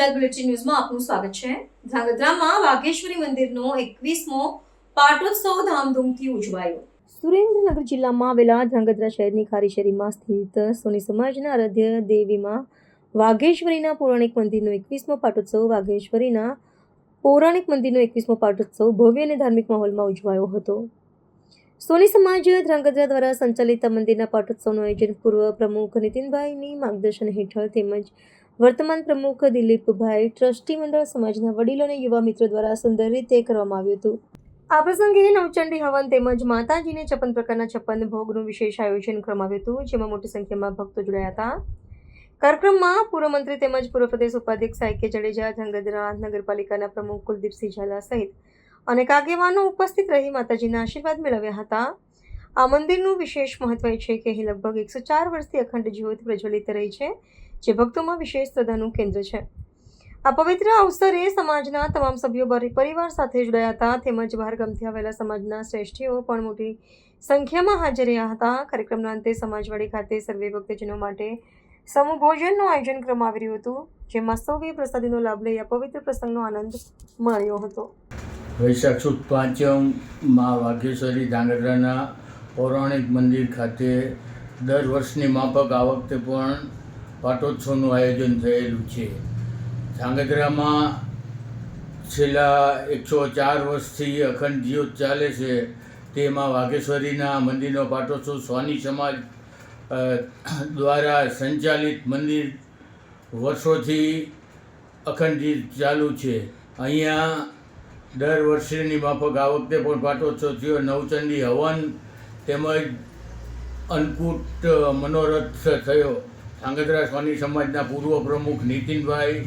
Gujarat bulletin ન્યૂઝમાં આપનું સ્વાગત છે। ધ્રાંગધ્રામાં વાઘેશ્વરી મંદિરનો 21મો પાટોત્સવ ધામધૂમથી ઉજવાયો। સુરેન્દ્રનગર જિલ્લામાં આવેલા ધ્રાંગધ્રા શહેરની ખારી શેરીમાં સ્થિત સોની સમાજના આરાધ્ય દેવીમાં વાઘેશ્વરીના પૌરાણિક મંદિરનો 21મો પાટોત્સવ પાટોત્સવ ભવ્ય અને ધાર્મિક માહોલમાં ઉજવાયો હતો। સોની સમાજ ધ્રાંગધ્રા દ્વારા સંચાલિત આ મંદિરના પાટોત્સવનું આયોજન પૂર્વ પ્રમુખ નીતિનભાઈની માર્ગદર્શન હેઠળ તેમજ વર્તમાન પ્રમુખ દિલીપભાઈ, ટ્રસ્ટી મંડળ, સમાજના વડીલો અને યુવા મિત્રો દ્વારા સુંદર રીતે કરવામાં આવ્યું હતું। આ પ્રસંગે નવચંડી હવન તેમજ માતાજીને 56 પ્રકારના 56 ભોગનું વિશેષ આયોજન કરવામાં આવ્યું હતું, જેમાં મોટી સંખ્યામાં ભક્તો જોડાયા હતા। કાર્યક્રમમાં પૂર્વ મંત્રી તેમજ પૂર્વ પ્રદેશ ઉપાધ્યક્ષ આઈ.કે. જાડેજા, ધ્રાંગધ્રા નગરપાલિકાના પ્રમુખ કુલદીપસિંહ ઝાલા સહિત અનેક આગેવાનો ઉપસ્થિત રહી માતાજીના આશીર્વાદ મેળવ્યા હતા। આ મંદિરનું વિશેષ મહત્વ એ છે કે અહીં લગભગ 104 વર્ષથી અખંડ જ્યોત પ્રજ્વલિત રહી છે, જે ભક્તોમાં વિશેષ શ્રદ્ધાનું કેન્દ્ર છે। આ પવિત્ર અવસરે સમાજના તમામ સભ્યો પરિવાર સાથે જોડાયા હતા, તેમજ બહારગામથી આવેલા સમાજના શ્રેષ્ઠીઓ પણ મોટી સંખ્યામાં હાજર રહ્યા હતા। કાર્યક્રમના અંતે સમાજવાડી ખાતે સર્વે ભક્તજનો માટે સમૂહ ભોજનનું આયોજન કરવામાં આવી રહ્યું હતું, જેમાં સૌએ પ્રસાદીનો લાભ લઈ આ પવિત્ર પ્રસંગનો આનંદ માણ્યો હતો। વૈશાખ સુદ પાંચમ માં વાઘેશ્વરી ધ્રાંગધ્રાના પૌરાણિક મંદિર ખાતે દર વર્ષની માફક આ વખતે પણ પાટોત્સવનું આયોજન થયેલું છે। ધ્રાંગધ્રામાં છેલ્લા 104 વર્ષથી અખંડ જ્યોત ચાલે છે, તેમાં વાઘેશ્વરીના મંદિરનો પાટોત્સવ સોની સમાજ દ્વારા સંચાલિત મંદિર વર્ષોથી અખંડ જ્યોત ચાલુ છે। અહીંયા દર વર્ષની માફક આ વખતે પણ પાટોત્સવ થયો। નવચંડી હવન તેમજ અન્નકૂટ મનોરથ થયો। ધ્રાંગધ્રા સોની સમાજના પૂર્વ પ્રમુખ નીતિનભાઈ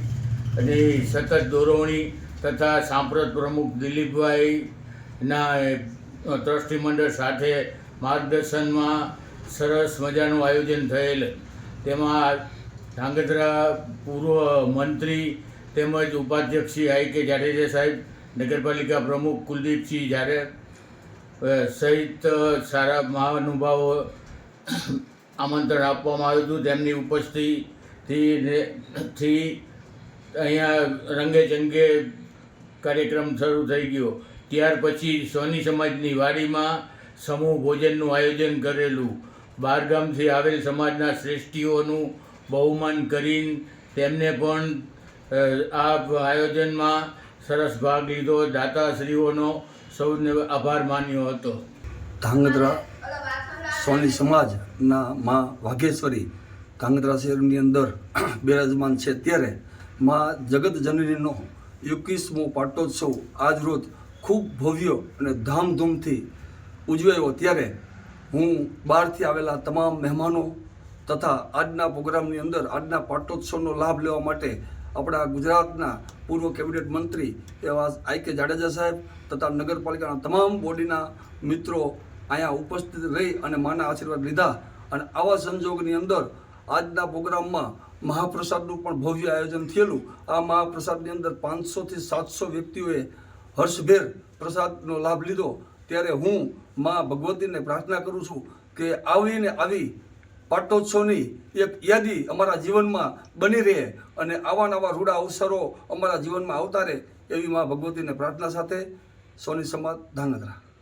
અને સતત દોરવણી તથા સાંપ્રત પ્રમુખ દિલીપભાઈના ટ્રસ્ટી મંડળ સાથે માર્ગદર્શનમાં સરસ મજાનું આયોજન થયેલ। તેમાં ધ્રાંગધ્રા પૂર્વ મંત્રી તેમજ ઉપાધ્યક્ષ શ્રી આઈ.કે. જાડેજા સાહેબ, નગરપાલિકા પ્રમુખ કુલદીપસિંહ ઝાલા સહિત સારા મહાનુભાવો આમંત્રણ આપવામાં આવ્યું હતું। તેમની ઉપસ્થિતિથી અહીંયા રંગે ચંગે કાર્યક્રમ શરૂ થઈ ગયો। ત્યાર પછી સોની સમાજની વાડીમાં સમૂહ ભોજનનું આયોજન કરેલું। બહારગામથી આવેલ સમાજના શ્રેષ્ઠીઓનું બહુમાન કરીને તેમને પણ આ આયોજનમાં સરસ ભાગ લીધો। દાતાશ્રીઓનો સૌને આભાર માન્યો હતો। ધ્રાંગધ્રા સોની સમાજના માં વાઘેશ્વરી ધ્રાંગધ્રા શહેરની અંદર બિરાજમાન છે, ત્યારે માં જગત જનનીનો 21મો પાટોત્સવ આજરોજ ખૂબ ભવ્ય અને ધામધૂમથી ઉજવાયો। ત્યારે હું બહારથી આવેલા તમામ મહેમાનો તથા આજના પ્રોગ્રામની અંદર આજના પાટોત્સવનો લાભ લેવા માટે આપણા ગુજરાતના પૂર્વ કેબિનેટ મંત્રી એવા આઈ.કે. જાડેજા સાહેબ તથા નગરપાલિકાના તમામ બોડીના મિત્રો અહીંયા ઉપસ્થિત રહી અને માના આશીર્વાદ લીધા। અને આવા સંજોગની અંદર આજના પ્રોગ્રામમાં મહાપ્રસાદનું પણ ભવ્ય આયોજન થયેલું। આ મહાપ્રસાદની અંદર 500થી 700 વ્યક્તિઓએ હર્ષભેર પ્રસાદનો લાભ લીધો। ત્યારે હું મા ભગવતીને પ્રાર્થના કરું છું કે આવી પાટોત્સવની એક યાદી અમારા જીવનમાં બની રહે અને આવા નવા રૂડા અવસરો અમારા જીવનમાં આવતા રહે, એવી મા ભગવતીને પ્રાર્થના સાથે સોની સમાજ ધ્રાંગધ્રા।